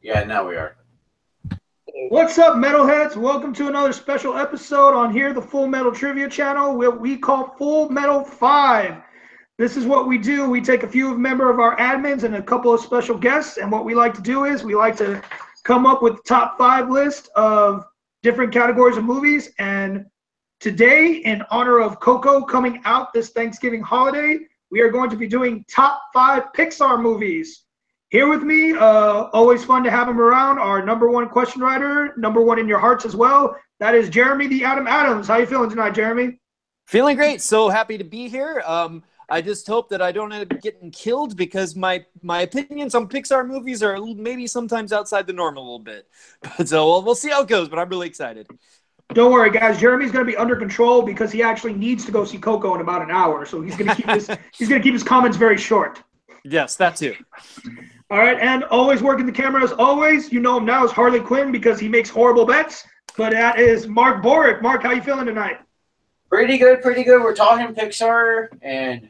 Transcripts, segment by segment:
Yeah, now we are. What's up, metalheads? Welcome to another special episode on here, the Full Metal Trivia channel, what we call Full Metal 5. This is what we do. We take a few member of our admins and a couple of special guests, and what we like to do is we like to come up with the top 5 list of different categories of movies. And today, in honor of Coco coming out this Thanksgiving holiday, we are going to be doing top 5 Pixar movies. Here with me, always fun to have him around, our #1 question writer, #1 in your hearts as well. That is Jeremy the Adam Adams. How you feeling tonight, Jeremy? Feeling great. So happy to be here. I just hope that I don't end up getting killed because my opinions on Pixar movies are maybe sometimes outside the norm a little bit. But so we'll see how it goes, but I'm really excited. Don't worry, guys. Jeremy's going to be under control because he actually needs to go see Coco in about an hour. So he's going to keep his comments very short. Yes, that too. All right, and always working the camera as always. You know him now as Harley Quinn because he makes horrible bets. But that is Mark Borick. Mark, how you feeling tonight? Pretty good, pretty good. We're talking Pixar, and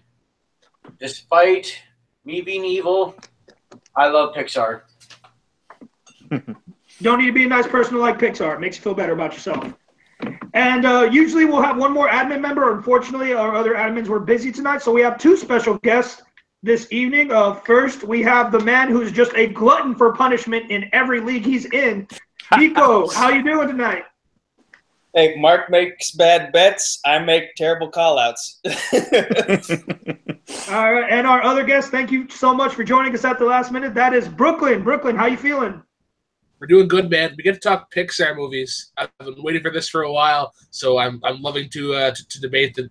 despite me being evil, I love Pixar. You don't need to be a nice person to like Pixar. It makes you feel better about yourself. And usually we'll have one more admin member. Unfortunately, our other admins were busy tonight, so we have 2 special guests this evening. First, we have the man who's just a glutton for punishment in every league he's in. Nico, how you doing tonight? Hey, Mark makes bad bets. I make terrible call-outs. All right, and our other guest, thank you so much for joining us at the last minute. That is Brooklyn. Brooklyn, how you feeling? We're doing good, man. We get to talk Pixar movies. I've been waiting for this for a while, so I'm loving to debate the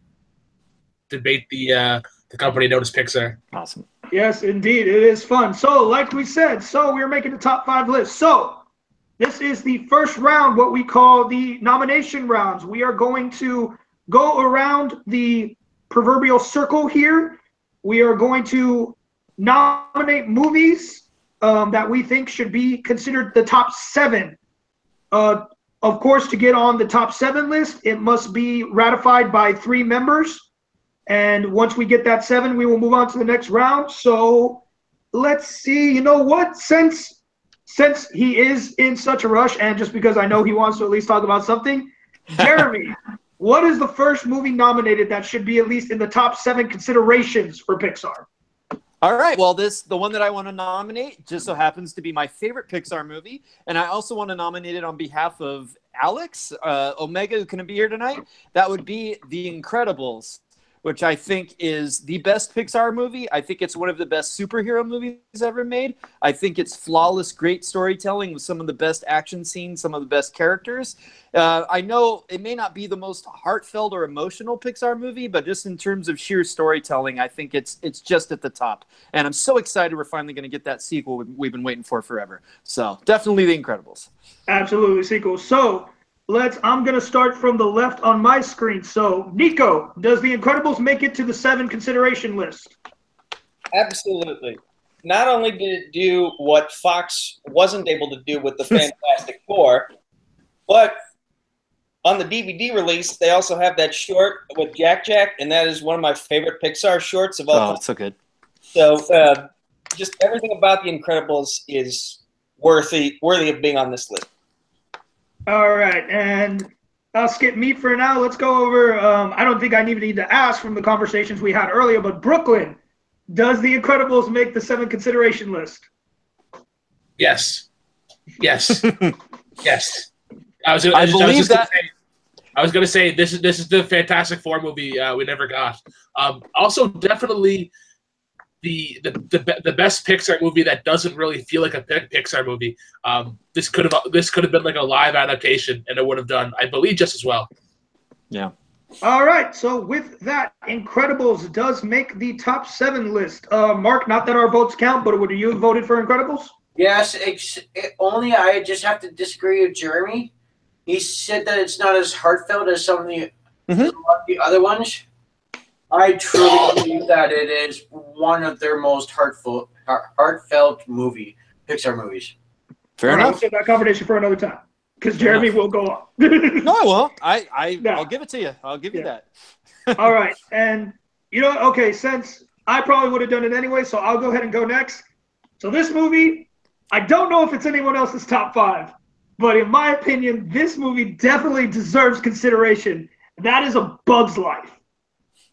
company known as Pixar. Awesome. Yes, indeed. It is fun. So, like we said, we're making the top 5 list. So, this is the first round, what we call the nomination rounds. We are going to go around the proverbial circle here. We are going to nominate movies that we think should be considered the top 7. Of course, to get on the top 7 list, it must be ratified by 3 members. And once we get that 7, we will move on to the next round. So let's see. You know what? Since he is in such a rush, and just because I know he wants to at least talk about something, Jeremy, what is the first movie nominated that should be at least in the top 7 considerations for Pixar? All right. Well, the one that I want to nominate just so happens to be my favorite Pixar movie. And I also want to nominate it on behalf of Alex, Omega, who couldn't be here tonight. That would be The Incredibles, which I think is the best Pixar movie. I think it's one of the best superhero movies ever made. I think it's flawless, great storytelling with some of the best action scenes, some of the best characters. I know it may not be the most heartfelt or emotional Pixar movie, but just in terms of sheer storytelling, I think it's just at the top. And I'm so excited we're finally going to get that sequel we've been waiting for forever. So definitely The Incredibles. Absolutely, sequel. So I'm going to start from the left on my screen. So, Nico, does The Incredibles make it to the 7 consideration list? Absolutely. Not only did it do what Fox wasn't able to do with the Fantastic Four, but on the DVD release, they also have that short with Jack Jack, and that is one of my favorite Pixar shorts of all time. Oh, it's so good. So, just everything about The Incredibles is worthy of being on this list. All right, and I'll skip me for now. Let's go over, I don't think I even need to ask from the conversations we had earlier, but Brooklyn, does The Incredibles make the 7 consideration list? Yes. Yes. Yes. I was going to say this is the Fantastic Four movie we never got. Also, definitely the best Pixar movie that doesn't really feel like a Pixar movie. This could have been like a live adaptation, and it would have done, I believe, just as well. Yeah. All right. So with that, Incredibles does make the top 7 list. Mark, not that our votes count, but would you have voted for Incredibles? Yes, only I just have to disagree with Jeremy. He said that it's not as heartfelt as some of the other ones. I truly believe that it is one of their most heartfelt Pixar movies. Fair enough. We'll save that conversation for another time because Jeremy will go on. No, I won't. I'll give it to you. I'll give you that. All right. And, okay, since I probably would have done it anyway, so I'll go ahead and go next. So this movie I don't know if it's anyone else's top 5, but in my opinion, this movie definitely deserves consideration. That is A Bug's Life.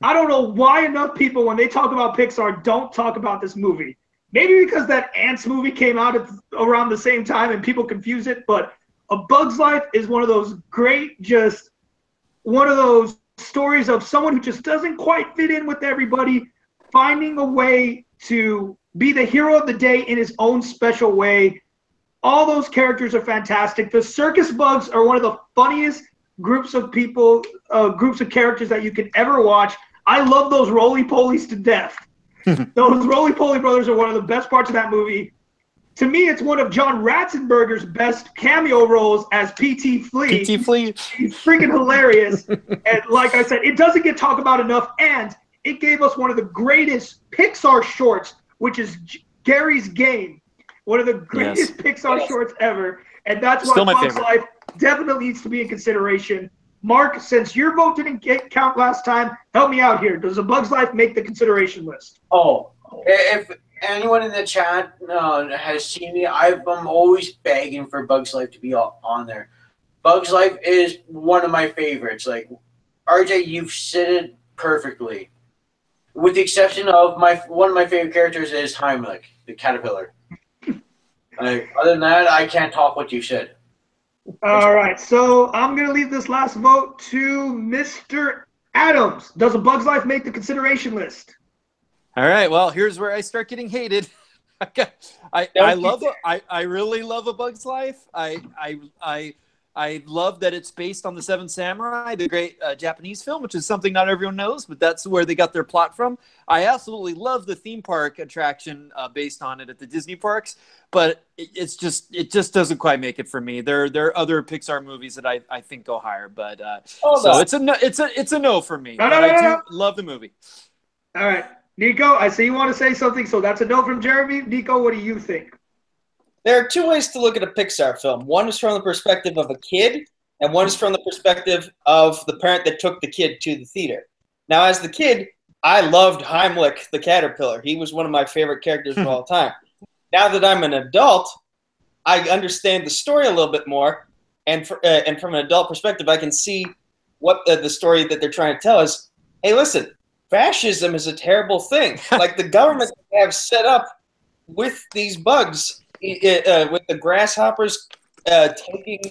I don't know why enough people, when they talk about Pixar, don't talk about this movie. Maybe because that Ants movie came out around the same time and people confuse it, but A Bug's Life is one of those great, just one of those stories of someone who just doesn't quite fit in with everybody, finding a way to be the hero of the day in his own special way. All those characters are fantastic. The circus bugs are one of the funniest groups of people, groups of characters that you can ever watch. I love those roly-polies to death. Those roly-poly brothers are one of the best parts of that movie. To me, it's one of John Ratzenberger's best cameo roles as P.T. Flea. P.T. Flea. He's freaking hilarious. And like I said, it doesn't get talked about enough, and it gave us one of the greatest Pixar shorts, which is Gary's Game. One of the greatest Pixar shorts ever. And that's why Bug's Life definitely needs to be in consideration. Mark, since your vote didn't count last time, help me out here. Does A Bug's Life make the consideration list? Oh, if anyone in the chat has seen me, I'm always begging for Bug's Life to be on there. Bug's Life is one of my favorites. Like, RJ, you've said it perfectly. With the exception of one of my favorite characters is Heimlich, the caterpillar. Other than that, I can't top what you said. All right, so I'm going to leave this last vote to Mr. Adams. Does A Bug's Life make the consideration list? All right, well, here's where I start getting hated. I really love A Bug's Life. I love that it's based on The Seven Samurai, the great Japanese film, which is something not everyone knows, but that's where they got their plot from. I absolutely love the theme park attraction based on it at the Disney parks, but it just doesn't quite make it for me. There are other Pixar movies that I think go higher, but it's a no for me. But I do love the movie. All right, Nico, I see you want to say something, so that's a no from Jeremy. Nico, what do you think? There are two ways to look at a Pixar film. One is from the perspective of a kid, and one is from the perspective of the parent that took the kid to the theater. Now, as the kid, I loved Heimlich the caterpillar. He was one of my favorite characters of all time. Now that I'm an adult, I understand the story a little bit more, and from an adult perspective, I can see what the story that they're trying to tell is. Hey, listen, fascism is a terrible thing. Like the government have set up with these bugs, with the grasshoppers taking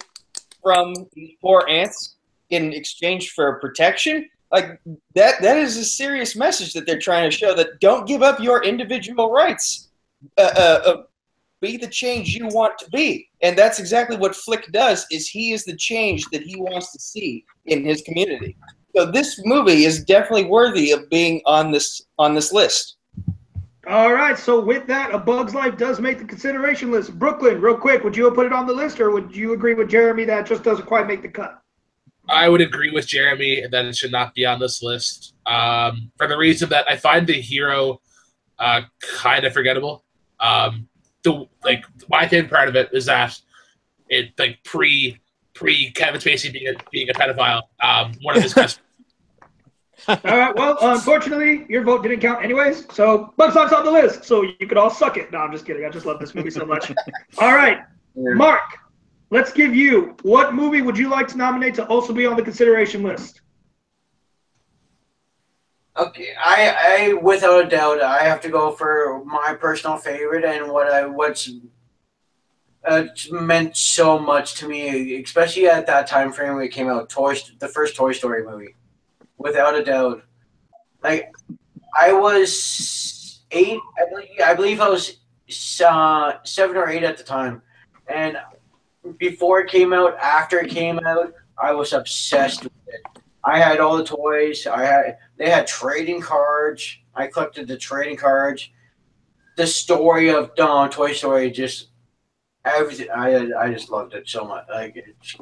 from these poor ants in exchange for protection, like that is a serious message that they're trying to show, that don't give up your individual rights. Be the change you want to be. And that's exactly what Flick does, is he is the change that he wants to see in his community. So this movie is definitely worthy of being on this list. All right, so with that, A Bug's Life does make the consideration list. Brooklyn, real quick, would you have put it on the list, or would you agree with Jeremy that it just doesn't quite make the cut? I would agree with Jeremy that it should not be on this list, for the reason that I find the hero kind of forgettable. My favorite part of it is that it pre Kevin Spacey being a pedophile. One of his best. All right, well, unfortunately, your vote didn't count anyways, so Bug's Life's on the list, so you could all suck it. No, I'm just kidding. I just love this movie so much. All right, Mark, let's give you, what movie would you like to nominate to also be on the consideration list? Okay, I without a doubt, I have to go for my personal favorite and what's meant so much to me, especially at that time frame when it came out, the first Toy Story movie. Without a doubt. Like, I was 8, I believe I was 7 or 8 at the time. And before it came out, after it came out, I was obsessed with it. I had all the toys. They had trading cards. I collected the trading cards. The story of Toy Story, just everything. I just loved it so much. Like, it's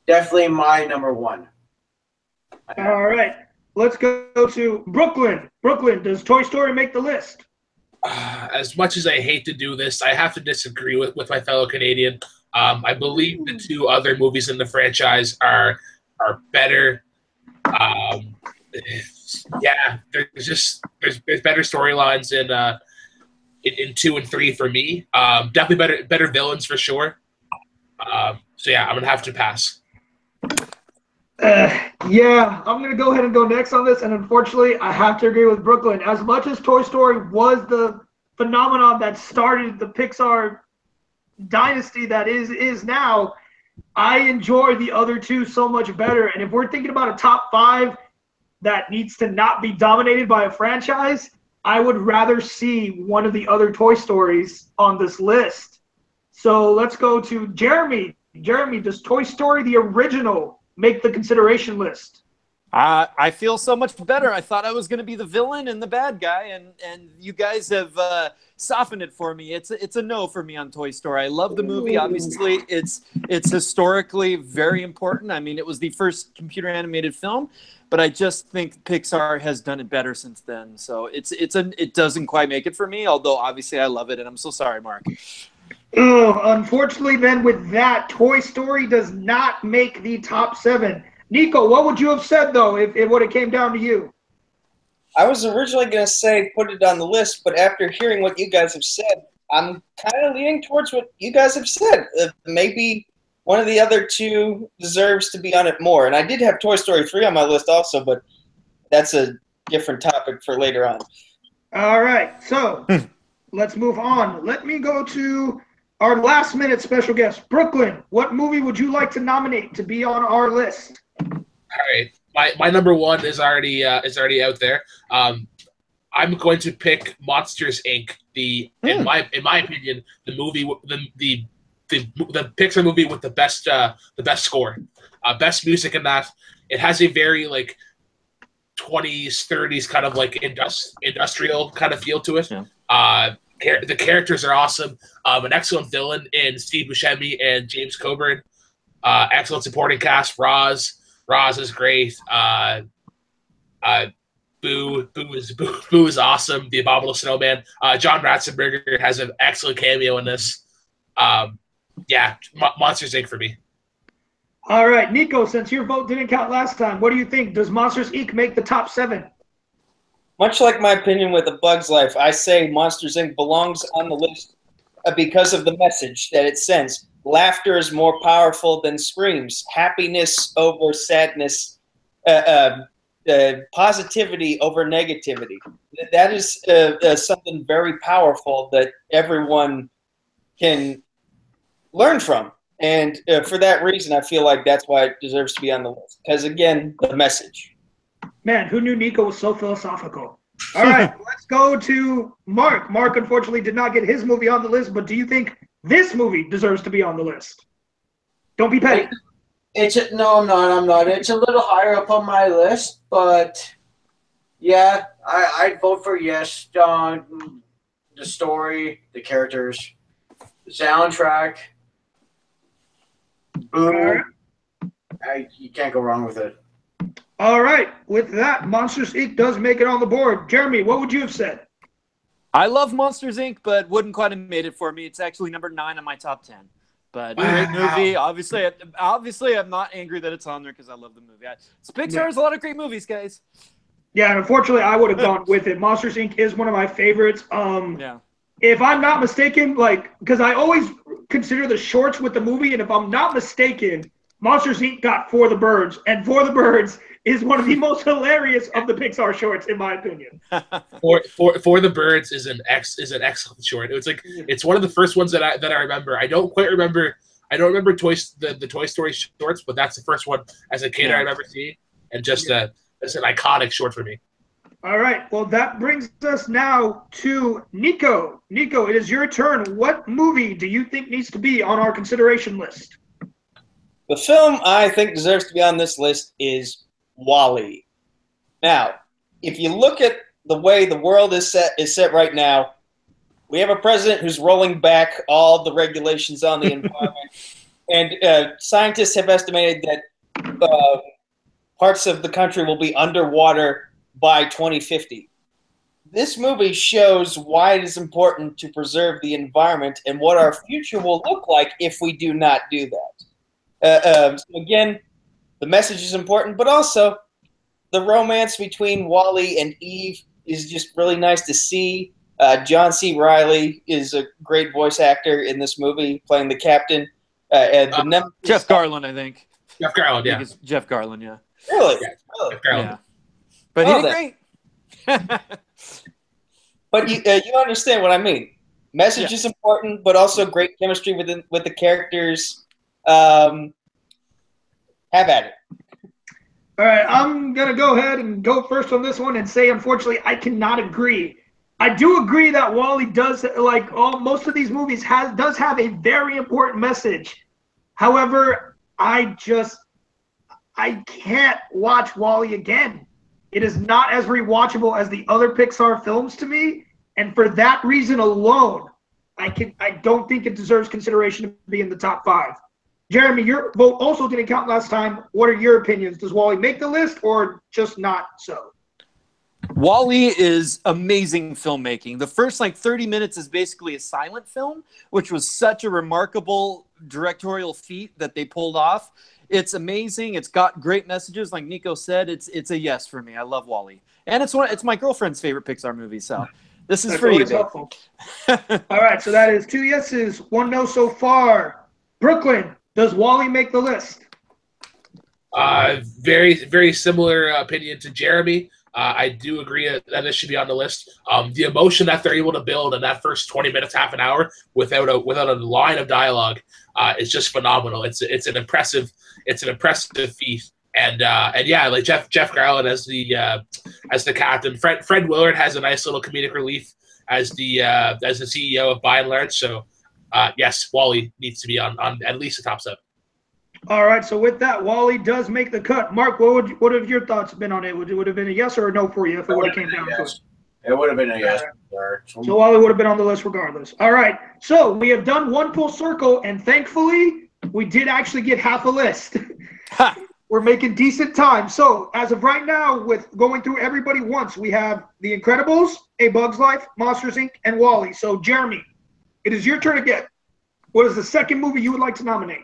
definitely my number one. All right, let's go to Brooklyn. Brooklyn, does Toy Story make the list? As much as I hate to do this, I have to disagree with my fellow Canadian. I believe the two other movies in the franchise are better. There's better storylines in 2 and 3 for me. Definitely better villains for sure. So yeah, I'm gonna have to pass. Yeah, I'm going to go ahead and go next on this. And unfortunately, I have to agree with Brooklyn. As much as Toy Story was the phenomenon that started the Pixar dynasty that is now, I enjoy the other two so much better. And if we're thinking about a top 5 that needs to not be dominated by a franchise, I would rather see one of the other Toy Stories on this list. So let's go to Jeremy. Jeremy, does Toy Story the original make the consideration list? I feel so much better. I thought I was going to be the villain and the bad guy, and you guys have softened it for me. It's a no for me on Toy Story. I love the movie. Obviously, it's historically very important. I mean, it was the first computer animated film, but I just think Pixar has done it better since then. So it doesn't quite make it for me. Although obviously I love it, and I'm so sorry, Mark. Oh, unfortunately, then with that, Toy Story does not make the top 7. Nico, what would you have said though if it would have came down to you? I was originally going to say put it on the list, but after hearing what you guys have said, I'm kind of leaning towards what you guys have said. Maybe one of the other two deserves to be on it more. And I did have Toy Story 3 on my list also, but that's a different topic for later on. All right, so let's move on. Let me go to our last minute special guest, Brooklyn. What movie would you like to nominate to be on our list? All right, my number 1 is already out there. I'm going to pick Monsters Inc. In my opinion, the movie the Pixar movie with the best score, best music in that. It has a very like 20s 30s kind of like industrial kind of feel to it. Yeah. The characters are awesome. An excellent villain in Steve Buscemi and James Coburn. Excellent supporting cast. Roz is great. Boo is awesome. The Abominable Snowman. John Ratzenberger has an excellent cameo in this. Yeah, Monsters Inc. for me. All right, Nico, since your vote didn't count last time, what do you think? Does Monsters Inc. make the top 7? Much like my opinion with A Bug's Life, I say Monsters Inc. belongs on the list because of the message that it sends. Laughter is more powerful than screams. Happiness over sadness. Positivity over negativity. That is something very powerful that everyone can learn from. And for that reason, I feel like that's why it deserves to be on the list. Because, again, the message. Man, who knew Nico was so philosophical? All right, let's go to Mark. Mark, unfortunately, did not get his movie on the list, but do you think this movie deserves to be on the list? Don't be petty. No, I'm not. It's a little higher up on my list, but yeah, I'd vote for yes. The story, the characters, the soundtrack. Boom. You can't go wrong with it. All right. With that, Monsters Inc. does make it on the board. Jeremy, what would you have said? I love Monsters Inc., but wouldn't quite have made it for me. It's actually number 9 on my top 10. But great movie. Obviously, I'm not angry that it's on there because I love the movie. Pixar has a lot of great movies, guys. Yeah, and unfortunately, I would have gone with it. Monsters Inc. is one of my favorites. Yeah. If I'm not mistaken, because I always consider the shorts with the movie, and if I'm not mistaken, Monsters Inc. got For the Birds, and For the Birds is one of the most hilarious of the Pixar shorts, in my opinion. For the Birds is an excellent short. It's one of the first ones that I remember. I don't remember the Toy Story shorts, but that's the first one as a kid I remember seeing, and just it's an iconic short for me. All right. Well, that brings us now to Nico. Nico, it is your turn. What movie do you think needs to be on our consideration list? The film I think deserves to be on this list is WALL-E. Now, if you look at the way the world is set right now, we have a president who's rolling back all the regulations on the environment, and scientists have estimated that parts of the country will be underwater by 2050. This movie shows why it is important to preserve the environment and what our future will look like if we do not do that. So again, the message is important, but also the romance between Wally and Eve is just really nice to see. John C. Reilly is a great voice actor in this movie, playing the captain. Jeff Garlin, I think. Jeff Garlin, yeah. Jeff Garlin, yeah. Really? Yeah, Really? Jeff Garlin. Yeah. But he did great. But you understand what I mean. Message is important, but also great chemistry with the characters. Have at it. All right, I'm going to go ahead and go first on this one and say, unfortunately, I cannot agree. I do agree that WALL-E does, like most of these movies, does have a very important message. However, I can't watch WALL-E again. It is not as rewatchable as the other Pixar films to me, and for that reason alone, I don't think it deserves consideration to be in the top 5. Jeremy, your vote also didn't count last time. What are your opinions? Does WALL-E make the list or just not so? WALL-E is amazing filmmaking. The first 30 minutes is basically a silent film, which was such a remarkable directorial feat that they pulled off. It's amazing. It's got great messages. Like Nico said, it's a yes for me. I love WALL-E. And it's my girlfriend's favorite Pixar movie, so this is for you. All right, so that is 2 yeses, 1 no so far. Brooklyn, does WALL-E make the list? Very, very similar opinion to Jeremy. I do agree that this should be on the list. The emotion that they're able to build in that first 20 minutes, half an hour, without a line of dialogue, is just phenomenal. It's an impressive feat. And yeah, like Jeff Garlin as the captain. Fred Willard has a nice little comedic relief as the CEO of By and Large. So yes, WALL-E needs to be on at least the top 7. All right, so with that, WALL-E does make the cut. Mark, what have your thoughts been on it? Would it have been a yes or a no for you if it would have came down to it? It would have been a yes. So WALL-E would have been on the list regardless. All right, so we have done one full circle, and thankfully, we did actually get half a list. We're making decent time. So as of right now, with going through everybody once, we have The Incredibles, A Bug's Life, Monsters, Inc., and WALL-E. So Jeremy, it is your turn again. What is the second movie you would like to nominate?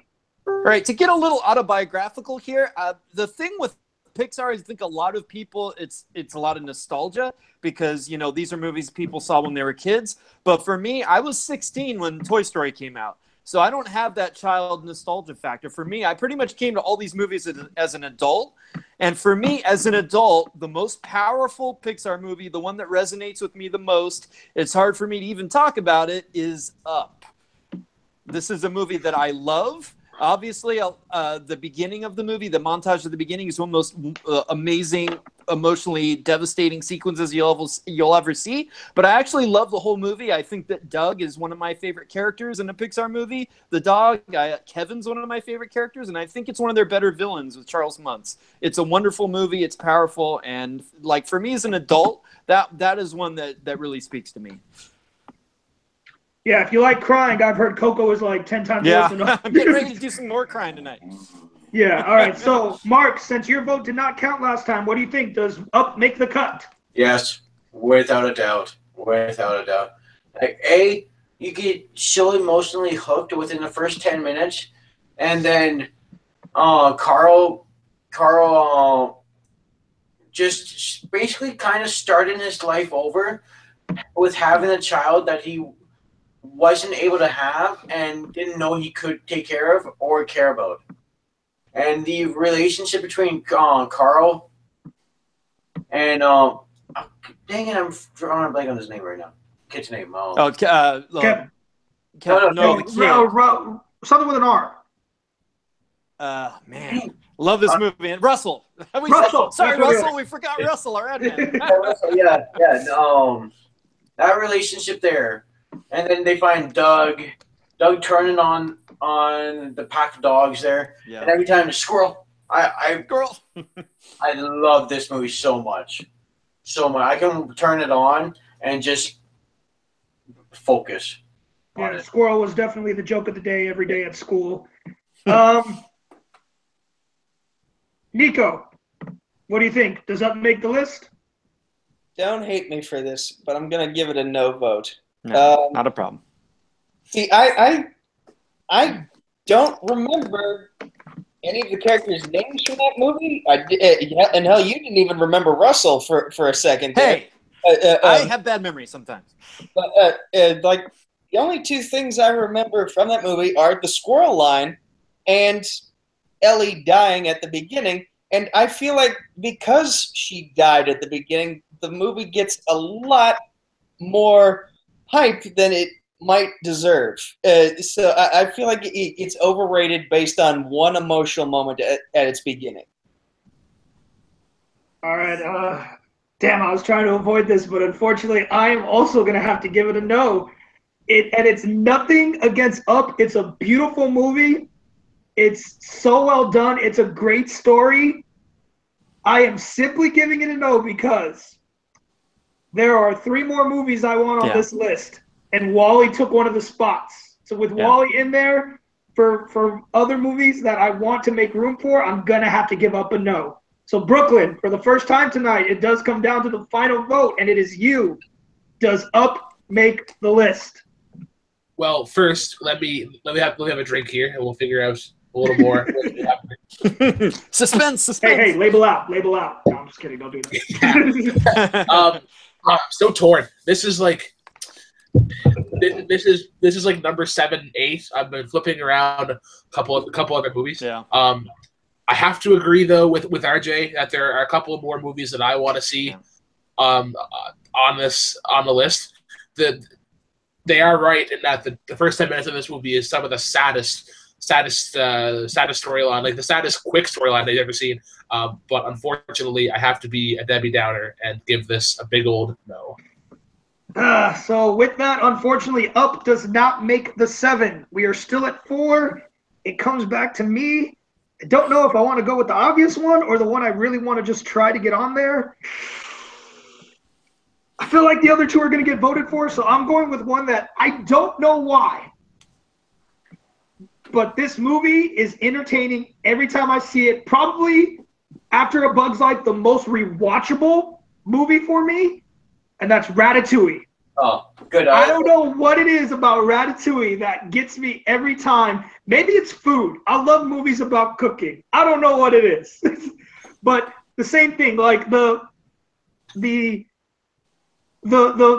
All right, to get a little autobiographical here, the thing with Pixar is I think a lot of people, it's a lot of nostalgia because, these are movies people saw when they were kids. But for me, I was 16 when Toy Story came out. So I don't have that child nostalgia factor. For me, I pretty much came to all these movies as an adult. And for me, as an adult, the most powerful Pixar movie, the one that resonates with me the most, it's hard for me to even talk about it, is Up. This is a movie that I love. Obviously, the beginning of the movie, the montage of the beginning, is one of the most amazing, emotionally devastating sequences you'll ever see. But I actually love the whole movie. I think that Doug is one of my favorite characters in a Pixar movie. The dog, Kevin's one of my favorite characters, and I think it's one of their better villains with Charles Muntz. It's a wonderful movie. It's powerful, and for me as an adult, that is one that really speaks to me. Yeah, if you like crying, I've heard Coco is 10 times worse than I'm getting ready to do some more crying tonight. Yeah, all right. So, Mark, since your vote did not count last time, what do you think? Does Up make the cut? Yes, without a doubt. Without a doubt. You get so emotionally hooked within the first 10 minutes, and then Carl just basically kind of starting his life over with having a child that he wasn't able to have and didn't know he could take care of or care about. And the relationship between Carl and dang it, I'm drawing a blank on his name right now. Kid's name. Kevin. Something with an R. Man, love this movie. And Russell. Russell. Sorry, Russell. We forgot Russell, our admin. Yeah. That relationship there. And then they find Doug turning on the pack of dogs there. Yeah. And every time the squirrel. Squirrel. I love this movie so much. So much. I can turn it on and just focus. Yeah, the squirrel was definitely the joke of the day every day at school. Nico, what do you think? Does Up make the list? Don't hate me for this, but I'm going to give it a no vote. No, not a problem. See, I don't remember any of the characters' names from that movie. And hell, you didn't even remember Russell for a second. Hey, I have bad memories sometimes. But like the only two things I remember from that movie are the squirrel line and Ellie dying at the beginning. And I feel like because she died at the beginning, the movie gets a lot more hype than it might deserve. So I feel like it's overrated based on one emotional moment at its beginning. All right. Damn, I was trying to avoid this, but unfortunately, I am also going to have to give it a no. And it's nothing against Up. It's a beautiful movie. It's so well done. It's a great story. I am simply giving it a no because there are 3 more movies I want on this list, and WALL-E took one of the spots. So with WALL-E in there, for other movies that I want to make room for, I'm going to have to give Up a no. So Brooklyn, for the first time tonight, it does come down to the final vote, and it is you. Does Up make the list? Well, first, let me have a drink here, and we'll figure out a little more. Suspense. Hey, label out. No, I'm just kidding. Don't do that. I'm so torn. This is like number 7, 8. I've been flipping around a couple other movies. Yeah. I have to agree though with RJ that there are a couple of more movies that I want to see on the list. They are right in that the first 10 minutes of this movie is some of the saddest storyline, like the saddest quick storyline they've ever seen. But unfortunately, I have to be a Debbie Downer and give this a big old no. So with that, unfortunately, Up does not make the 7. We are still at 4. It comes back to me. I don't know if I want to go with the obvious one or the one I really want to just try to get on there. I feel like the other 2 are going to get voted for, so I'm going with one that I don't know why. But this movie is entertaining every time I see it. Probably, after A Bug's Life, the most rewatchable movie for me, and that's Ratatouille. Oh, good. I don't know what it is about Ratatouille that gets me every time. Maybe it's food. I love movies about cooking. I don't know what it is. But the same thing, like the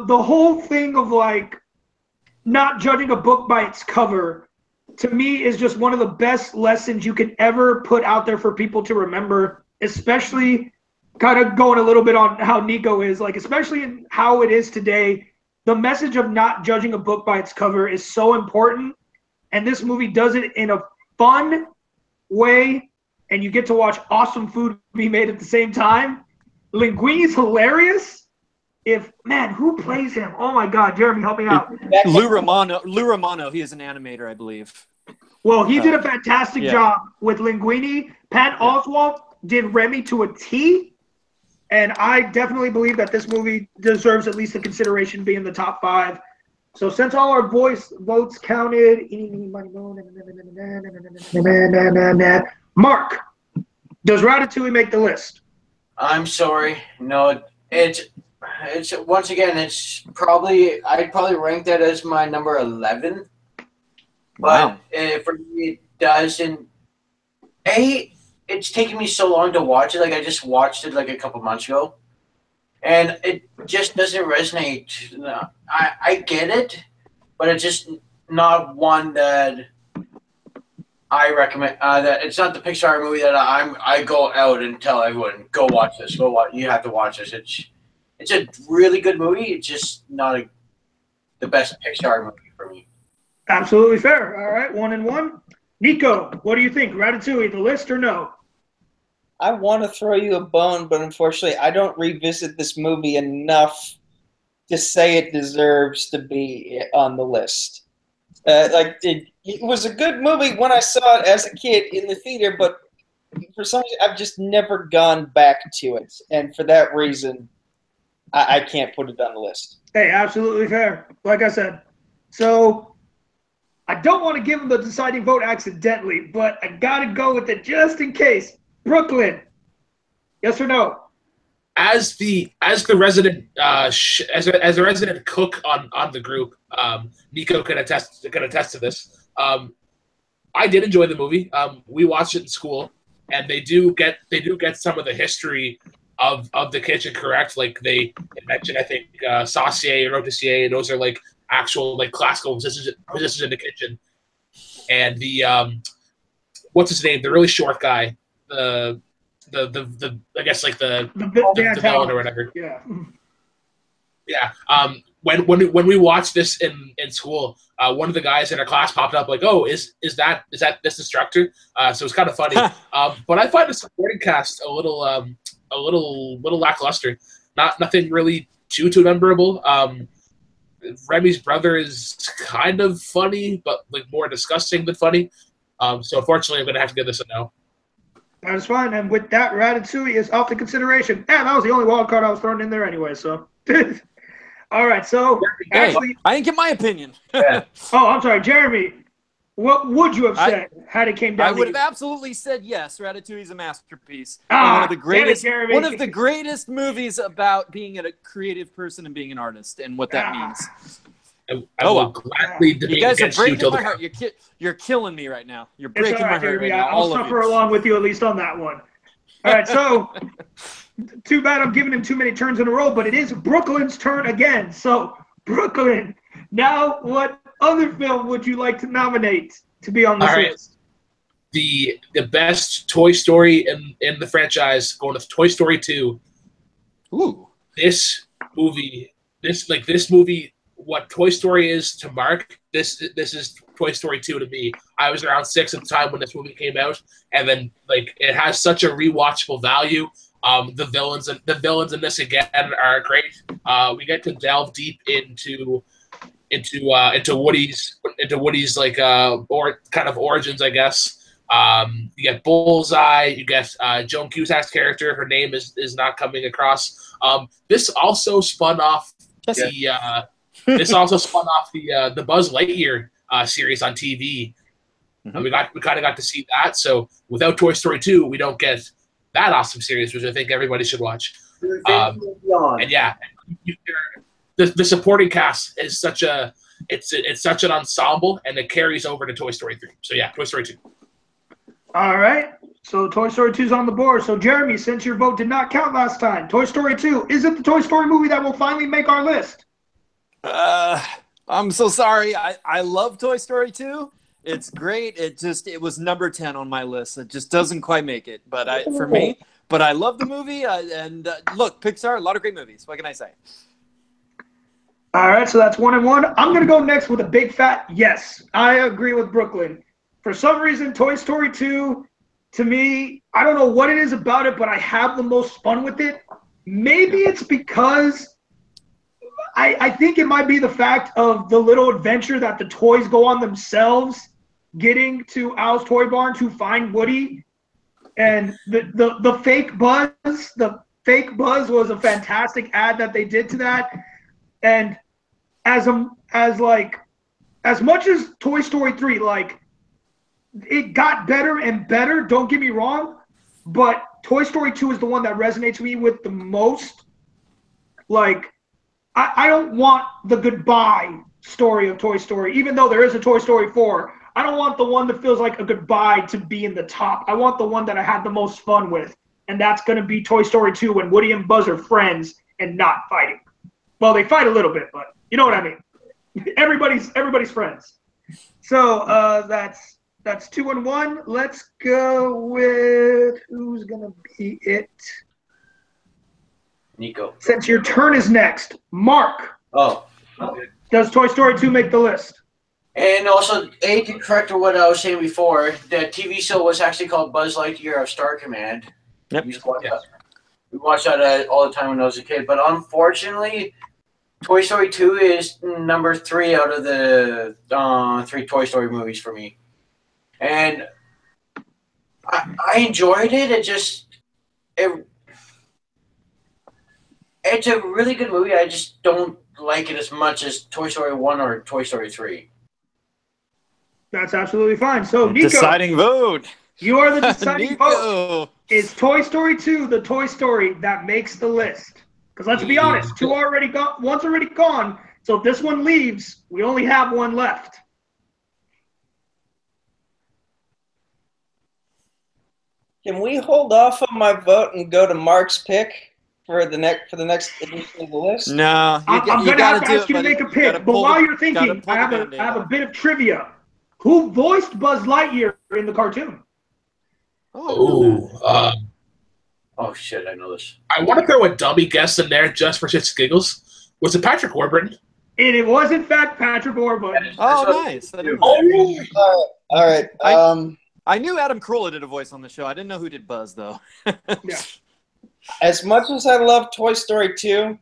whole thing of like not judging a book by its cover, to me, is just one of the best lessons you can ever put out there for people to remember, especially kind of going a little bit on how Nico is, like especially in how it is today. The message of not judging a book by its cover is so important, and this movie does it in a fun way, and you get to watch awesome food be made at the same time. Linguini's hilarious. Who plays him? Oh my God, Jeremy, help me out. Lou Romano, he is an animator, I believe. Well, he did a fantastic job with Linguini. Pat Oswalt did Remy to a T. And I definitely believe that this movie deserves at least a consideration being in the top 5. So since all our votes counted, Mark, does Ratatouille make the list? I'm sorry. No, it's once again, I'd probably rank that as my number 11. Wow. But for me, it doesn't. It's taken me so long to watch it. Like, I just watched it like a couple months ago, and it just doesn't resonate. No, I get it, but it's just not one that I recommend. That it's not the Pixar movie that I go out and tell everyone, go watch this. You have to watch this. It's a really good movie. It's just not the best Pixar movie for me. Absolutely fair. All right, 1-1. Nico, what do you think? Ratatouille, the list or no? I want to throw you a bone, but unfortunately, I don't revisit this movie enough to say it deserves to be on the list. It was a good movie when I saw it as a kid in the theater, but for some reason, I've just never gone back to it, and for that reason, I can't put it on the list. Hey, absolutely fair. Like I said, so I don't want to give him the deciding vote accidentally, but I got to go with it just in case. Brooklyn, yes or no? As the resident as a resident cook on the group, Nico can attest to this. I did enjoy the movie. We watched it in school, and they do get some of the history of the kitchen correct. Like they mentioned, I think saucier and rôtissier, and those are like actual like classical positions in the kitchen. And the what's his name? The really short guy, the I guess like the villain or whatever. Yeah. Yeah. When we watched this in school, one of the guys in our class popped up like, "Oh, is that this instructor?" So it's kind of funny. But I find the supporting cast a little lackluster. Nothing really too memorable. Remy's brother is kind of funny, but like more disgusting than funny. So unfortunately, I'm gonna have to give this a no. That is fine. And with that, Ratatouille is off the consideration. And that was the only wild card I was throwing in there anyway. So, all right. So, actually, I didn't get my opinion. Oh, I'm sorry, Jeremy. What would you have said had it came down? I would have absolutely said yes. Ratatouille is a masterpiece. One of the greatest movies about being a creative person and being an artist and what that means. I will gladly debate you guys are against you breaking till my heart. You're killing me right now. You're breaking my heart Jeremy, right now. I'll suffer along with you at least on that one. All right, so too bad I'm giving him too many turns in a row, but it is Brooklyn's turn again. So Brooklyn, now what other film would you like to nominate to be on this list? The best Toy Story in the franchise, going with Toy Story 2. Ooh. This movie, what Toy Story is to Mark, this is Toy Story 2 to me. I was around 6 at the time when this movie came out, and then like it has such a rewatchable value. The villains in this again are great. We get to delve deep into Woody's like or kind of origins, I guess. You get Bullseye, you get Joan Cusack's character. Her name is not coming across. This also spun off the Buzz Lightyear series on TV. Mm-hmm. We kind of got to see that. So without Toy Story 2, we don't get that awesome series, which I think everybody should watch. And yeah, the supporting cast is such an ensemble, and it carries over to Toy Story 3. So yeah, Toy Story 2. All right. So Toy Story 2 is on the board. So Jeremy, since your vote did not count last time, Toy Story 2, is it the Toy Story movie that will finally make our list? I'm so sorry. I love Toy Story 2. It's great. It was number 10 on my list. It just doesn't quite make it. But I love the movie. Look, Pixar, a lot of great movies. What can I say? All right, so that's 1-1. I'm going to go next with a big fat yes. I agree with Brooklyn. For some reason, Toy Story 2, to me, I don't know what it is about it, but I have the most fun with it. Maybe it's because I think it might be the fact of the little adventure that the toys go on themselves, getting to Al's Toy Barn to find Woody. And the fake Buzz, was a fantastic ad that they did to that. And as much as Toy Story 3, like, it got better and better, don't get me wrong, but Toy Story 2 is the one that resonates me with the most. Like, I don't want the goodbye story of Toy Story, even though there is a Toy Story 4. I don't want the one that feels like a goodbye to be in the top. I want the one that I had the most fun with, and that's going to be Toy Story 2 when Woody and Buzz are friends and not fighting. Well, they fight a little bit, but you know what I mean. Everybody's friends. So that's 2-1. Let's go with who's gonna be it. Nico. Since your turn is next, Mark. Oh. Does Toy Story 2 make the list? And also, to correct what I was saying before, the TV show was actually called Buzz Lightyear of Star Command. Yep. We watched that all the time when I was a kid. But unfortunately, Toy Story 2 is number 3 out of the 3 Toy Story movies for me. And I enjoyed it. It's a really good movie. I just don't like it as much as Toy Story 1 or Toy Story 3. That's absolutely fine. So, Nico. Deciding vote. You are the deciding vote. Is Toy Story 2 the Toy Story that makes the list? Because let's be honest, one's already gone. So if this one leaves, we only have one left. Can we hold off on my vote and go to Mark's pick? for the next edition of the list? No, I'm going to have to ask you to make a pick. But while you're thinking, I have a bit of trivia. Who voiced Buzz Lightyear in the cartoon? Oh, oh shit! I know this. I want to throw a dummy guess in there just for shits and giggles. Was it Patrick Warburton? It was in fact Patrick Warburton. Oh, nice! All right. I knew Adam Carolla did a voice on the show. I didn't know who did Buzz though. Yeah. As much as I love Toy Story 2,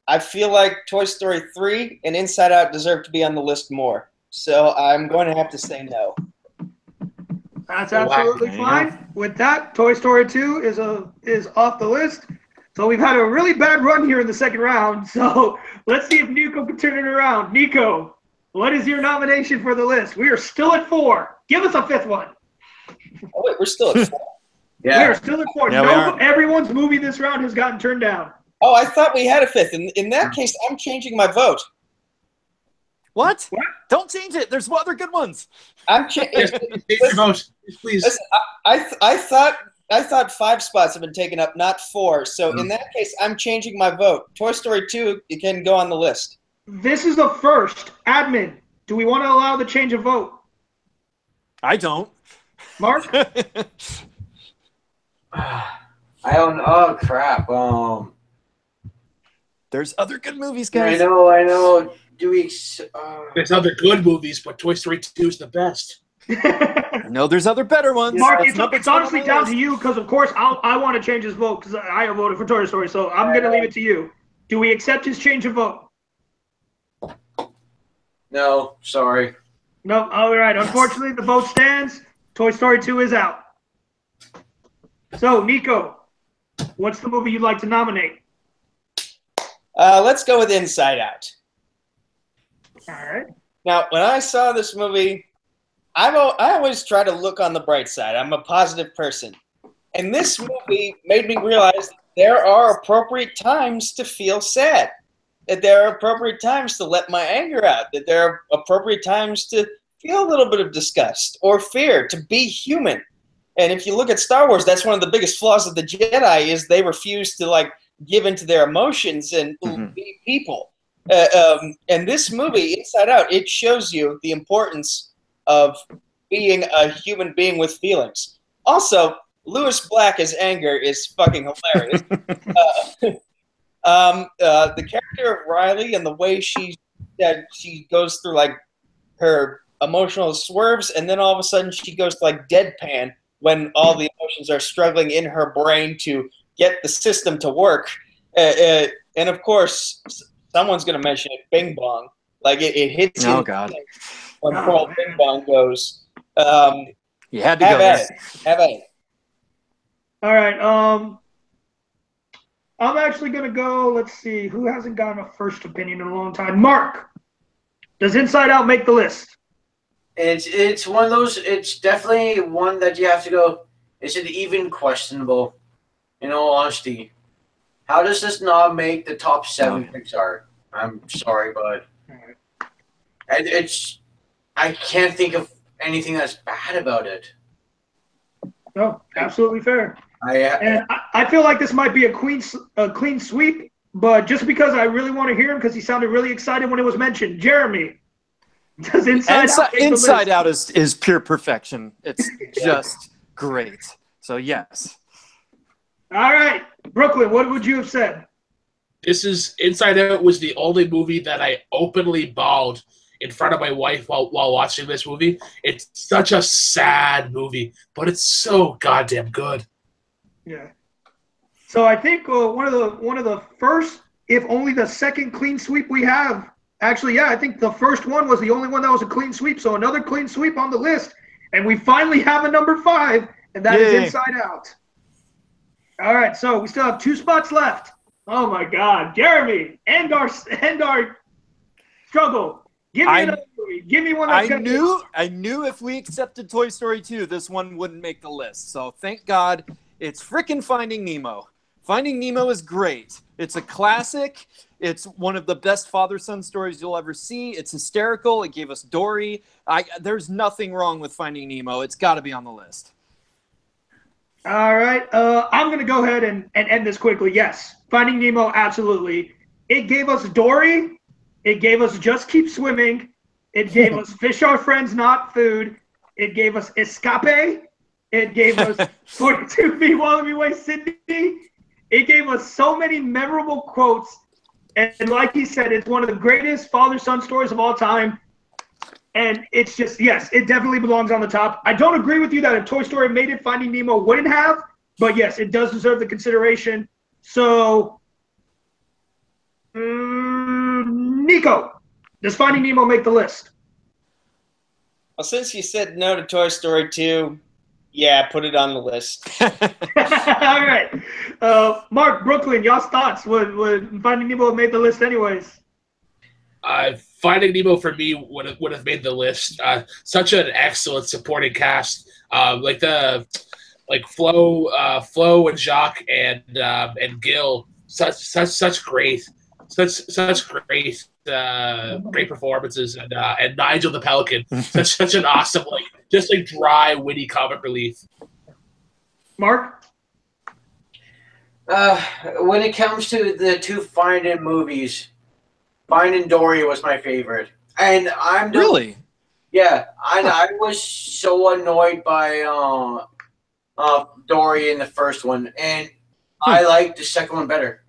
I feel like Toy Story 3 and Inside Out deserve to be on the list more. So I'm going to have to say no. That's absolutely fine. With that, Toy Story 2 is off the list. So we've had a really bad run here in the second round. So let's see if Nico can turn it around. Nico, what is your nomination for the list? We are still at 4. Give us a 5th one. Oh, wait, we're still at 4. Yeah. We are still at 4. Yeah, no, everyone's movie this round has gotten turned down. Oh, I thought we had a 5th. In that case, I'm changing my vote. What? Don't change it. There's other good ones. I'm changing. Your vote, please. Listen, I thought 5 spots have been taken up, not 4. So in that case, I'm changing my vote. Toy Story 2, it can go on the list. This is the first. Admin, do we want to allow the change of vote? I don't. Mark? I don't. Oh crap. There's other good movies, guys. I know. Do we? There's other good movies, but Toy Story 2 is the best. No, there's other better ones. Mark, it's honestly down to you because, of course, I want to change his vote because I have voted for Toy Story, so I'm going to leave it to you. Do we accept his change of vote? No, sorry. No, all right. Unfortunately, the vote stands. Toy Story 2 is out. So, Nico, what's the movie you'd like to nominate? Let's go with Inside Out. All right. Now, when I saw this movie, I always try to look on the bright side. I'm a positive person. And this movie made me realize there are appropriate times to feel sad, that there are appropriate times to let my anger out, that there are appropriate times to feel a little bit of disgust or fear, to be human. And if you look at Star Wars, that's one of the biggest flaws of the Jedi is they refuse to give into their emotions and be people. And this movie, Inside Out, it shows you the importance of being a human being with feelings. Also, Lewis Black as anger is fucking hilarious. The character of Riley and the way she goes through her emotional swerves, and then all of a sudden she goes to deadpan when all the emotions are struggling in her brain to get the system to work. And of course, someone's going to mention it, Bing Bong. It hits Oh, God. When poor old Bing Bong goes. You had to go there. Have at it. All right. I'm actually going to go, let's see, who hasn't gotten a first opinion in a long time? Mark, does Inside Out make the list? It's one of those, it's definitely one that you have to go, is it even questionable? In all honesty. How does this not make the top 7 Pixar? I'm sorry, but I can't think of anything that's bad about it. No, absolutely fair. And I feel like this might be a clean sweep, but just because I really want to hear him because he sounded really excited when it was mentioned. Jeremy, does Inside Out is pure perfection. It's just great. So yes. All right, Brooklyn, what would you have said? Inside Out was the only movie that I openly bawled in front of my wife while watching this movie. It's such a sad movie, but it's so goddamn good. Yeah. So I think one of the first, if only the second clean sweep we have. Actually, yeah, I think the first one was the only one that was a clean sweep. So another clean sweep on the list, and we finally have a number 5, and that is Inside Out. All right, so we still have 2 spots left. Oh my God, Jeremy, end our struggle. Give me another movie. Give me one. I knew if we accepted Toy Story 2, this one wouldn't make the list. So thank God it's frickin' Finding Nemo. Finding Nemo is great. It's a classic. It's one of the best father-son stories you'll ever see. It's hysterical. It gave us Dory. There's nothing wrong with Finding Nemo. It's got to be on the list. All right. I'm going to go ahead and end this quickly. Yes. Finding Nemo, absolutely. It gave us Dory. It gave us Just Keep Swimming. It gave us Fish Are Friends, Not Food. It gave us Escape. It gave us 42 Feet Wallaby Way, Sydney. It gave us so many memorable quotes. And like he said, it's one of the greatest father-son stories of all time. And it's just, yes, it definitely belongs on the top. I don't agree with you that if Toy Story made it, Finding Nemo wouldn't have. But yes, it does deserve the consideration. So, Nico, does Finding Nemo make the list? Well, since you said no to Toy Story 2, yeah, put it on the list. All right. Mark, Brooklyn, y'all's thoughts? Would Finding Nemo have made the list anyways? Finding Nemo for me would have made the list. Such an excellent supporting cast. Flo and Jacques and Gil. Such great great performances, and Nigel the Pelican. such an awesome dry witty comic relief. Mark? When it comes to the two Finding movies, Finding Dory was my favorite, and really, yeah. I was so annoyed by Dory in the first one, and I liked the second one better.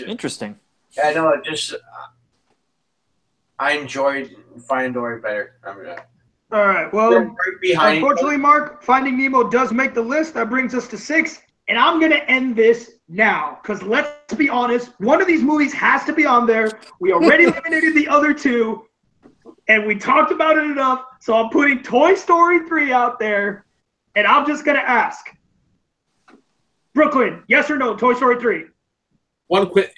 Interesting. I know. I enjoyed Finding Dory better. All right. Well, unfortunately, Mark, Finding Nemo does make the list. That brings us to 6. And I'm going to end this now because let's be honest, one of these movies has to be on there. We already eliminated the other two, and we talked about it enough. So I'm putting Toy Story 3 out there, and I'm just going to ask, Brooklyn, yes or no, Toy Story 3? One quick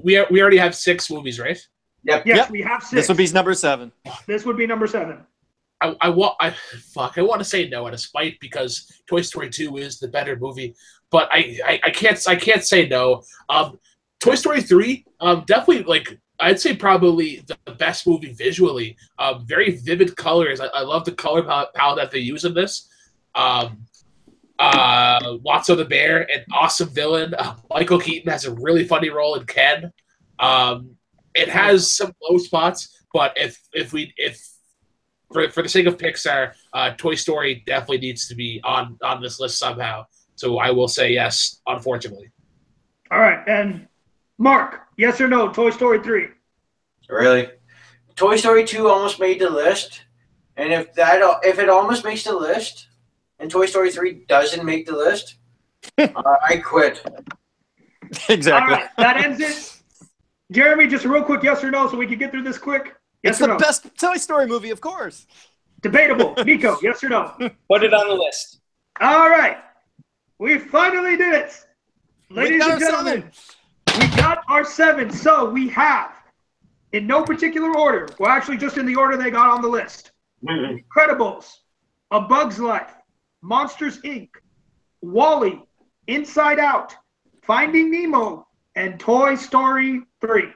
we already have 6 movies, right? Yep. Yes, we have 6. This would be number 7. This would be number 7. I want to say no out of spite because Toy Story 2 is the better movie, but I can't say no. Toy Story 3, definitely I'd say probably the best movie visually. Very vivid colors. I love the color palette that they use in this. Watso the Bear, an awesome villain. Michael Keaton has a really funny role in Ken. It has some low spots, but if for the sake of Pixar, Toy Story definitely needs to be on this list somehow. So I will say yes, unfortunately. All right, and Mark, yes or no, Toy Story 3? Really? Toy Story 2 almost made the list, and if it almost makes the list, and Toy Story 3 doesn't make the list, I quit. Exactly. All right, that ends it. Jeremy, just a real quick yes or no so we can get through this quick. Yes it's or the no? best Toy Story movie, of course. Debatable. Nico, yes or no? Put it on the list. All right. We finally did it. Ladies and gentlemen, we got our 7. So we have, in no particular order, well, actually just in the order they got on the list, Incredibles, A Bug's Life, Monsters, Inc., WALL-E, Inside Out, Finding Nemo, and Toy Story 3.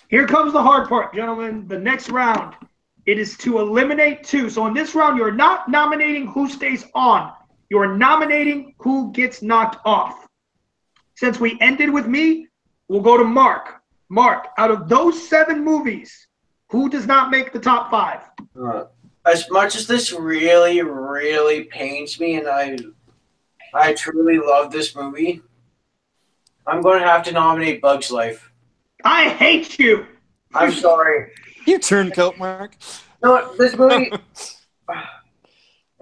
Here comes the hard part, gentlemen. The next round, it is to eliminate 2. So in this round, you're not nominating who stays on. You're nominating who gets knocked off. Since we ended with me, we'll go to Mark. Mark, out of those 7 movies, who does not make the top 5? As much as this really, really pains me, and I truly love this movie, I'm going to have to nominate Bug's Life. I hate you. I'm sorry. You turncoat, Mark. No, this movie.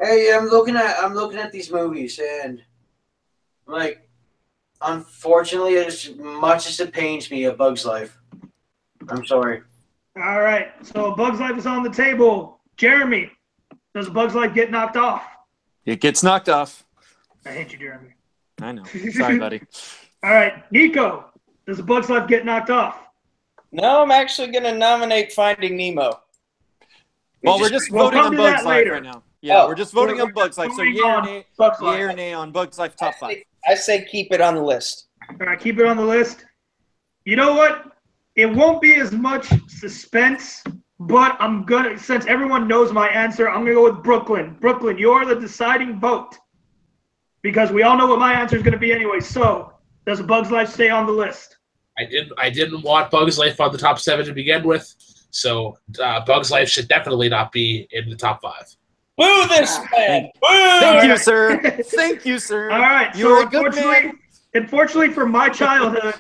Hey, I'm looking at these movies, and unfortunately, as much as it pains me, A Bug's Life. I'm sorry. All right, so A Bug's Life is on the table. Jeremy, does A Bug's Life get knocked off? It gets knocked off. I hate you, Jeremy. I know. Sorry, buddy. All right, Nico, does A Bug's Life get knocked off? No, I'm actually going to nominate Finding Nemo. Well, we're just voting on Bug's Life right now. Yeah, we're just voting on Bug's Life. So yay or nay on Bug's Life top 5. I say keep it on the list. All right, keep it on the list. You know what? It won't be as much suspense, but since everyone knows my answer, I'm gonna go with Brooklyn. Brooklyn, you're the deciding vote. because we all know what my answer is going to be anyway. So, does A Bug's Life stay on the list? I didn't want Bugs Life on the top 7 to begin with, so Bugs Life should definitely not be in the top 5. Boo this man! Boo! Thank you, sir. Thank you, sir. All right. You're So a good man. unfortunately for my childhood,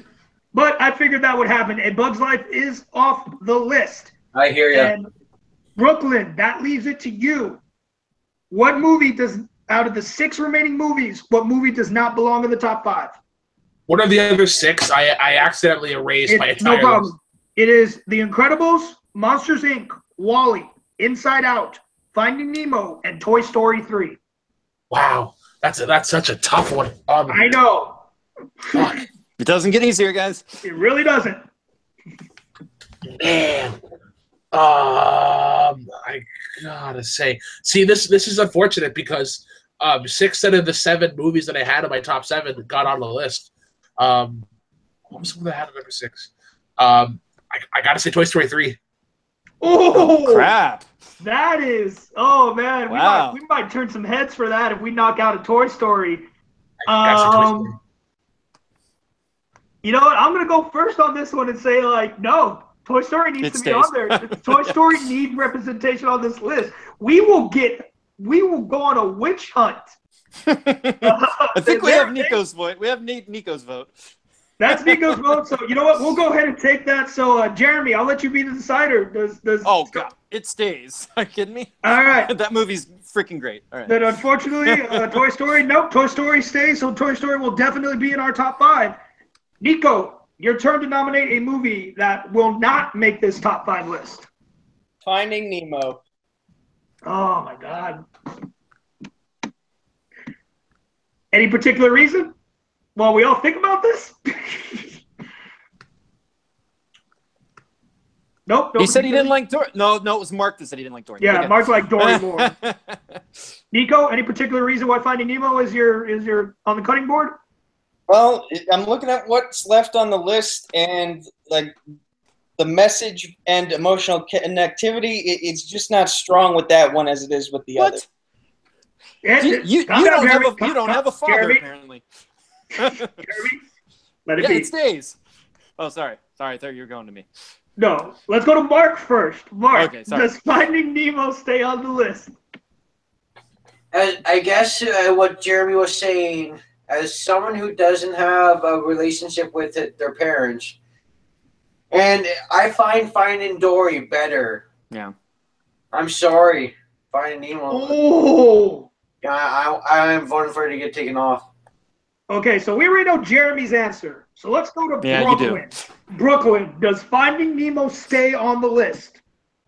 but I figured that would happen. A Bug's Life is off the list. I hear you. And Brooklyn, that leaves it to you. What movie does, out of the 6 remaining movies, what movie does not belong in the top 5? What are the other 6? I accidentally erased my entire No problem. list. It is The Incredibles, Monsters, Inc., WALL-E, Inside Out, Finding Nemo, and Toy Story 3. Wow, that's such a tough one. I know. Fuck. It doesn't get easier, guys. It really doesn't. Man. I gotta say, see, this is unfortunate because 6 out of the 7 movies that I had in my top 7 got on the list. What was the one that I had at number 6? I gotta say Toy Story 3. Oh, Crap. that is, oh man, Wow. we might turn some heads for that if we knock out a Toy Story. I gotta say Toy Story. You know what? I'm gonna go first on this one and say, like, no, Toy Story needs It to stays. be on there. Toy Story needs representation on this list. We will go on a witch hunt. I think we have Nico's vote. We have Nico's vote. That's Nico's vote. So you know what? We'll go ahead and take that. So Jeremy, I'll let you be the decider. Does Oh god, it stays. Are you kidding me? All right. That movie's freaking great. All right. Then unfortunately, Toy Story. Nope, Toy Story stays. So Toy Story will definitely be in our top 5. Nico, your turn to nominate a movie that will not make this top 5 list. Finding Nemo. Oh my God. Any particular reason? While we all think about this? Nope. He said he didn't like Dory. No, it was Mark that said he didn't like Dory. Yeah, Okay. Mark liked Dory more. Nico, any particular reason why Finding Nemo is your on the cutting board? Well, I'm looking at what's left on the list, and like the message and emotional connectivity, it's just not strong with that one as it is with the other. What? You don't have a father, Jeremy. apparently. Jeremy, let it Yeah, be. it stays. Oh, sorry. I thought you were going to me. No, let's go to Mark first. Mark, Okay, sorry. does Finding Nemo stay on the list? I guess what Jeremy was saying, as someone who doesn't have a relationship with their parents, and I find Finding Dory better. Yeah. I'm sorry, Finding Nemo. Oh. Yeah, I'm voting for it to get taken off. Okay, so we already know Jeremy's answer. So let's go to Yeah, you do. Brooklyn. Brooklyn, does Finding Nemo stay on the list?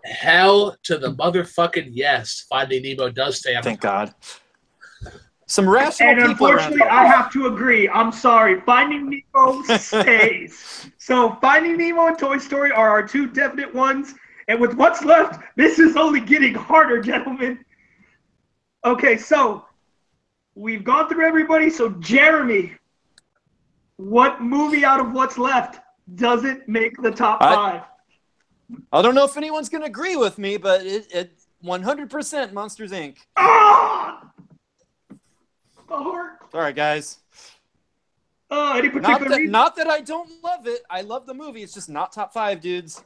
Hell to the motherfucking yes. Finding Nemo does stay on. Thank God. Some rational And people around unfortunately, here. I have to agree. I'm sorry. Finding Nemo stays. So Finding Nemo and Toy Story are our 2 definite ones. And with what's left, this is only getting harder, gentlemen. Okay, so we've gone through everybody. So Jeremy, what movie out of what's left doesn't make the top 5? I don't know if anyone's going to agree with me, but it 100% Monsters, Inc. Ah! My heart. Sorry, guys. Any particular reason? Not that I don't love it. I love the movie. It's just not top 5, dudes.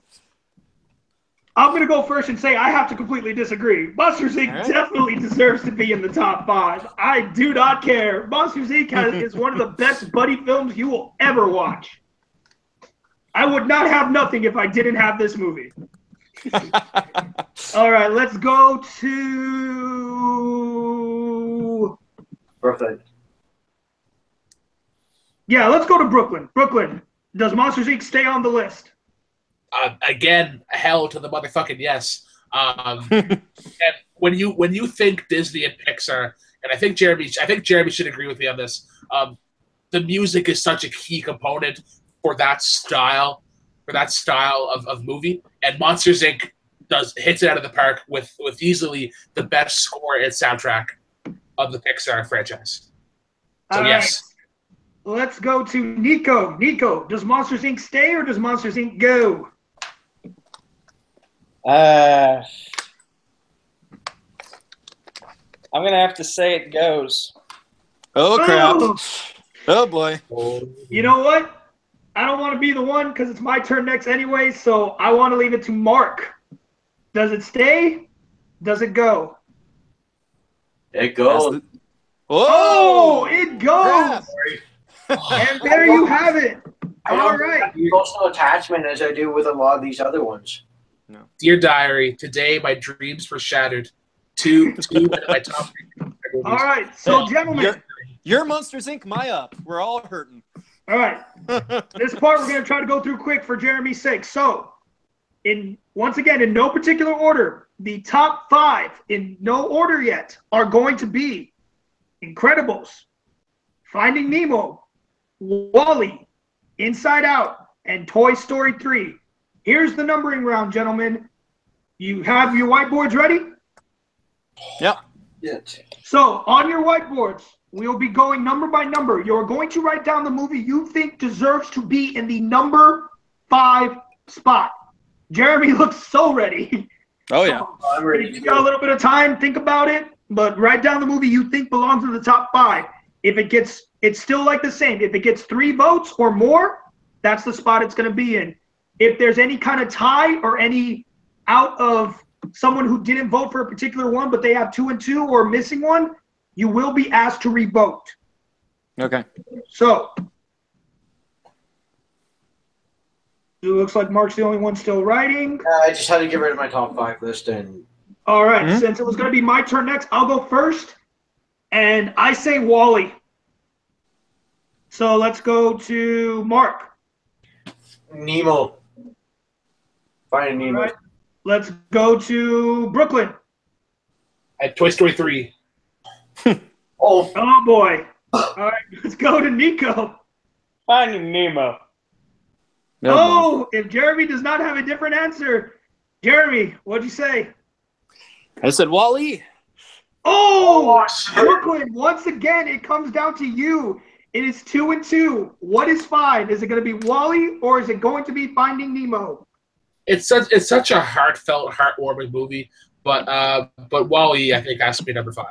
I'm going to go first and say I have to completely disagree. Monsters, Inc. Right. definitely deserves to be in the top 5. I do not care. Monsters, Inc. is one of the best buddy films you will ever watch. I would not have nothing if I didn't have this movie. All right, let's go to... Brooklyn. Yeah, let's go to Brooklyn. Brooklyn, does Monsters, Inc. stay on the list? Again, hell to the motherfucking yes. And when you think Disney and Pixar, and I think Jeremy should agree with me on this. The music is such a key component for that style of movie, and Monsters Inc. hits it out of the park with easily the best score and soundtrack of the Pixar franchise. So All yes. right. Let's go to Nico. Nico, does Monsters Inc. stay or does Monsters Inc. go? I'm gonna have to say it goes. Oh crap! Oh. Oh boy! You know what? I don't want to be the one because it's my turn next anyway, so I want to leave it to Mark. Does it stay? Does it go? It goes. Oh, it goes! Crap. And there you have it. I All don't right. have emotional attachment as I do with a lot of these other ones. Dear Diary, today my dreams were shattered. Two of my top 3 movies. All right. So, gentlemen. Your Monsters Inc. My up. We're all hurting. All right. This part we're going to try to go through quick for Jeremy's sake. So, once again, in no particular order, the top 5, in no order yet, are going to be Incredibles, Finding Nemo, WALL-E, Inside Out, and Toy Story 3. Here's the numbering round, gentlemen. You have your whiteboards ready? Yep. Yes. So, on your whiteboards, we'll be going number by number. You're going to write down the movie you think deserves to be in the number 5 spot. Jeremy looks so ready. Oh yeah. I'm ready. You got a little bit of time, think about it, but write down the movie you think belongs in the top 5. If it's still like the same. If it gets 3 votes or more, that's the spot it's going to be in. If there's any kind of tie or any out of someone who didn't vote for a particular one, but they have 2 and 2 or missing one, you will be asked to re-vote. Okay. So, it looks like Mark's the only one still writing. I just had to get rid of my top 5 list and. All right, since it was going to be my turn next, I'll go first. And I say WALL-E. So let's go to Mark. Nemo. Finding Nemo. All right. Let's go to Brooklyn. At Toy Story 3. Oh, Oh, boy. All right, let's go to Nico. Finding Nemo. Oh, if Jeremy does not have a different answer. Jeremy, what'd you say? I said WALL-E. Oh, Brooklyn, once again, it comes down to you. It is 2 and 2. What is 5? Is it going to be WALL-E or is it going to be Finding Nemo? It's such a heartfelt, heartwarming movie, but WALL-E I think has to be number 5.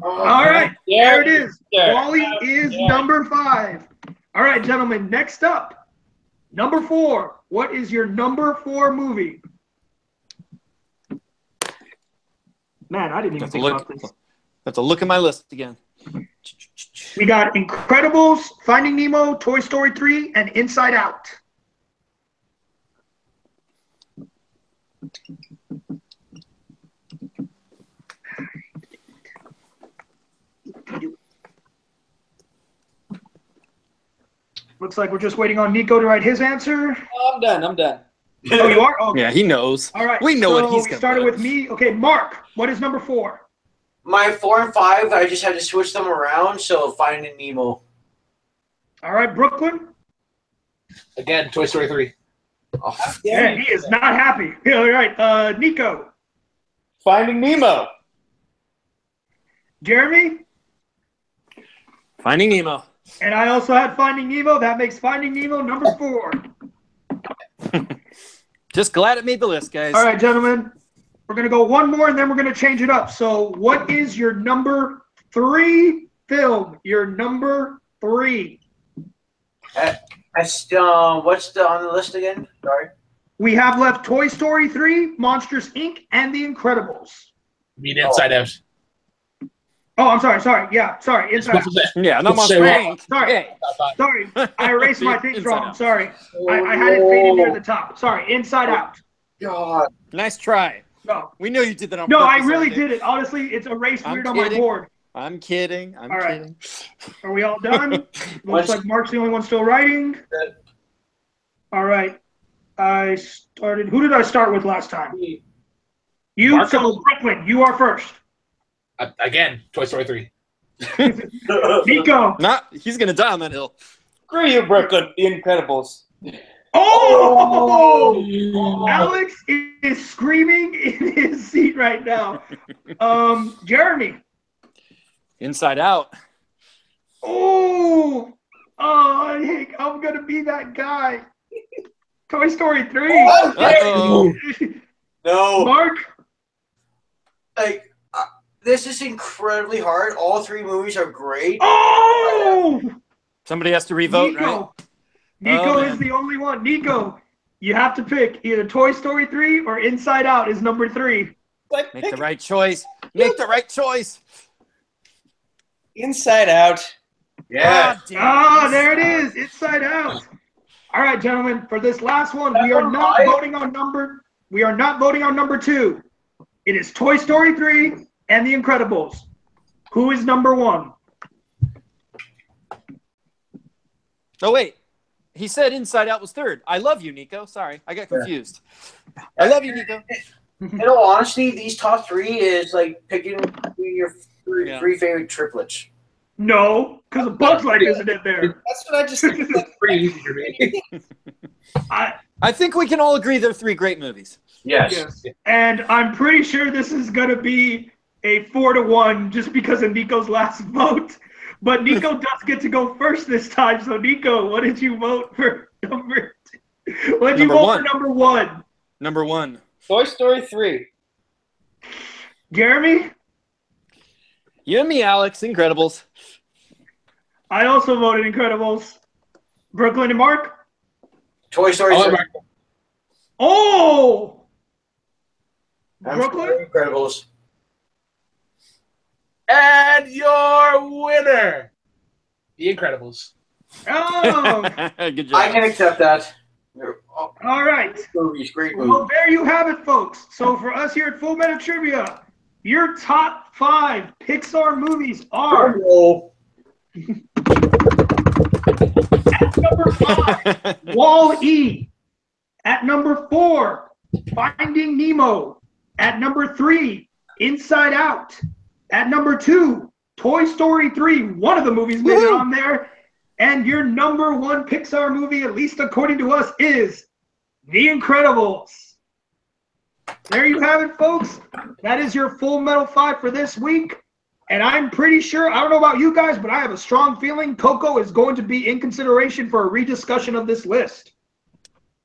All right, there it is. Yeah. WALL-E is number 5. All right, gentlemen, next up, number 4. What is your number 4 movie? Man, I didn't even think about this. Have to look at my list again. We got Incredibles, Finding Nemo, Toy Story 3, and Inside Out. Looks like we're just waiting on Nico to write his answer. Oh, I'm done. Oh, you are? Okay. Yeah, he knows. All right. We know so what he's we going started to with me. Okay, Mark, what is number 4? my 4 and 5, I just had to switch them around, so Finding Nemo. All right, Brooklyn. Again, Toy Story 3. Oh, Yeah, he is not happy. Yeah, all right, Nico. Finding Nemo. Jeremy. Finding Nemo. And I also had Finding Nemo. That makes Finding Nemo number 4. Just glad it made the list, guys. All right, gentlemen. We're going to go one more, and then we're going to change it up. So what is your number 3 film? Your number 3. what's on the list again? Sorry. We have left Toy Story 3, Monsters, Inc., and The Incredibles. I mean, Inside Out. Oh, I'm sorry. Yeah, sorry. Inside Out. Yeah, not Let's say Monster what? Inc. Sorry. Hey. Sorry. I erased my things Inside wrong. Out. Sorry. I had it faded near the top. Sorry. Inside Out. God. Nice try. No. We know you did that on No, purpose. I really RJ. did it. Honestly, it's erased I'm weird on my kidding. board. I'm kidding. I'm All right. kidding. Are we all done? Looks like Mark's the only one still writing. Good. All right. I started. Who did I start with last time? You. Mark. So Brooklyn, you are first. Again, Toy Story 3. Nico. He's gonna die on that hill. Screw you, Brooklyn. The Incredibles. Oh! Alex is screaming in his seat right now. Jeremy. Inside Out. Oh, Hank, I'm gonna be that guy. Toy Story 3. Uh-oh. No. Mark. Like, This is incredibly hard. All three movies are great. Oh! Somebody has to revote, right? Nico Oh, is the only one. Nico, you have to pick either Toy Story 3 or Inside Out is number 3. Make the right choice. Make the right choice. Inside Out. Yeah. There it is. Inside Out. All right, gentlemen. For this last one, we are not voting on number 2. It is Toy Story 3 and The Incredibles. Who is number 1? Oh, wait. He said Inside Out was third. I love you, Nico. Sorry. I got confused. I love you, Nico. In all honesty, these top three is like picking your three favorite triplets. No, because of Bug's Life isn't in there. That's what I just think. That's Pretty easy for me. I think we can all agree they're three great movies. Yes. And I'm pretty sure this is going to be a 4-1 just because of Nico's last vote. But Nico does get to go first this time. So, Nico, what did you vote for number 2? What did you vote for number 1? Number 1. Toy Story 3. Jeremy? You and me, Alex. Incredibles. I also voted Incredibles. Brooklyn and Mark? Toy Story 3. Oh! I'm Brooklyn? Incredibles. And your winner, The Incredibles. Oh! Good job. I can accept that. All right. Movies, great movie. Well, there you have it, folks. So for us here at Full Metal Trivia, your top 5 Pixar movies are at number 5, Wall-E. At number 4, Finding Nemo. At number 3, Inside Out. At number 2, Toy Story 3. One of the movies made it on there. And your number 1 Pixar movie, at least according to us, is The Incredibles. There you have it, folks. That is your Full Metal 5 for this week. And I'm pretty sure, I don't know about you guys, but I have a strong feeling Coco is going to be in consideration for a rediscussion of this list.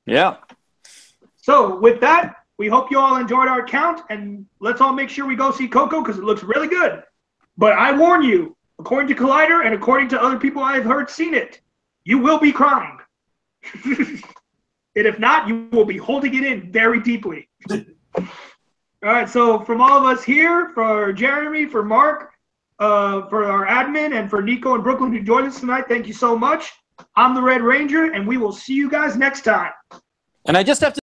Yeah. So with that, we hope you all enjoyed our count, and let's all make sure we go see Coco because it looks really good. But I warn you, according to Collider and according to other people I've heard seen it, you will be crying. And if not, you will be holding it in very deeply. All right, so from all of us here, for Jeremy, for Mark, for our admin, and for Nico and Brooklyn who joined us tonight, thank you so much. I'm the Red Ranger, and we will see you guys next time. And I just have to